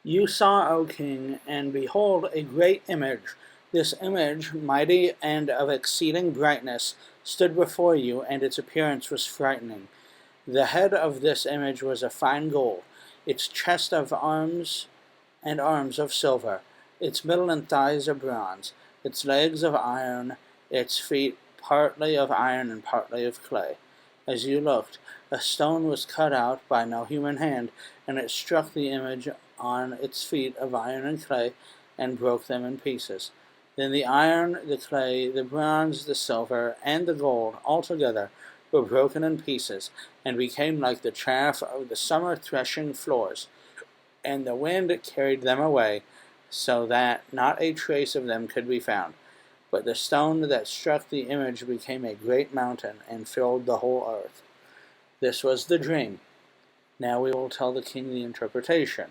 You saw, O king, and behold, a great image. This image, mighty and of exceeding brightness, stood before you, and its appearance was frightening. The head of this image was of fine gold, its chest of arms and arms of silver, its middle and thighs of bronze, its legs of iron, its feet partly of iron and partly of clay. As you looked, a stone was cut out by no human hand, and it struck the image on its feet of iron and clay, and broke them in pieces. Then the iron, the clay, the bronze, the silver, and the gold, altogether, were broken in pieces, and became like the chaff of the summer threshing floors. And the wind carried them away, so that not a trace of them could be found. But the stone that struck the image became a great mountain, and filled the whole earth. This was the dream. Now we will tell the king the interpretation.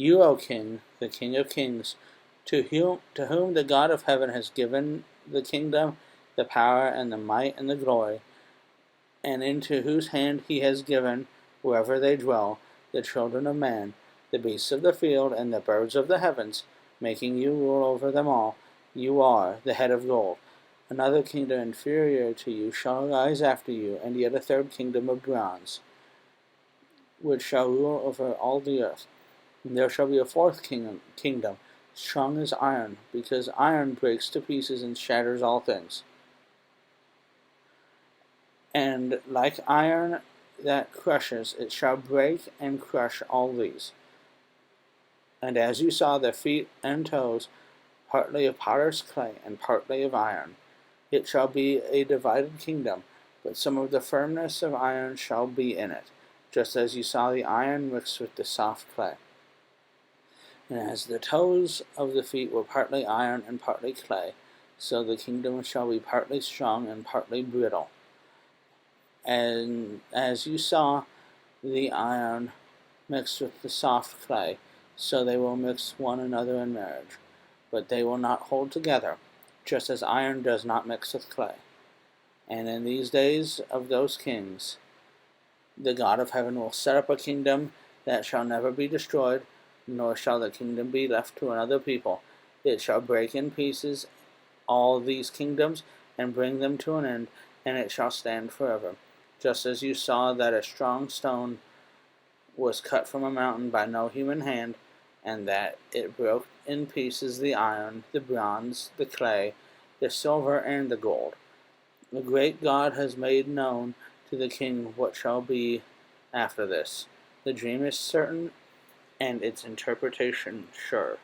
You, O king, the King of kings, to whom the God of heaven has given the kingdom, the power, and the might, and the glory, and into whose hand he has given, wherever they dwell, the children of man, the beasts of the field, and the birds of the heavens, making you rule over them all. You are the head of gold. Another kingdom inferior to you shall arise after you, and yet a third kingdom of bronze, which shall rule over all the earth. And there shall be a fourth kingdom, strong as iron, because iron breaks to pieces and shatters all things. And like iron that crushes, it shall break and crush all these. And as you saw their feet and toes, partly of potter's clay and partly of iron, it shall be a divided kingdom, but some of the firmness of iron shall be in it, just as you saw the iron mixed with the soft clay. And as the toes of the feet were partly iron and partly clay, so the kingdom shall be partly strong and partly brittle. And as you saw the iron mixed with the soft clay, so they will mix one another in marriage, but they will not hold together, just as iron does not mix with clay. And in these days of those kings, the God of heaven will set up a kingdom that shall never be destroyed, nor shall the kingdom be left to another people. It shall break in pieces all these kingdoms, and bring them to an end, and it shall stand forever. Just as you saw that a strong stone was cut from a mountain by no human hand, and that it broke in pieces the iron, the bronze, the clay, the silver, and the gold. The great God has made known to the king what shall be after this. The dream is certain, and its interpretation sure.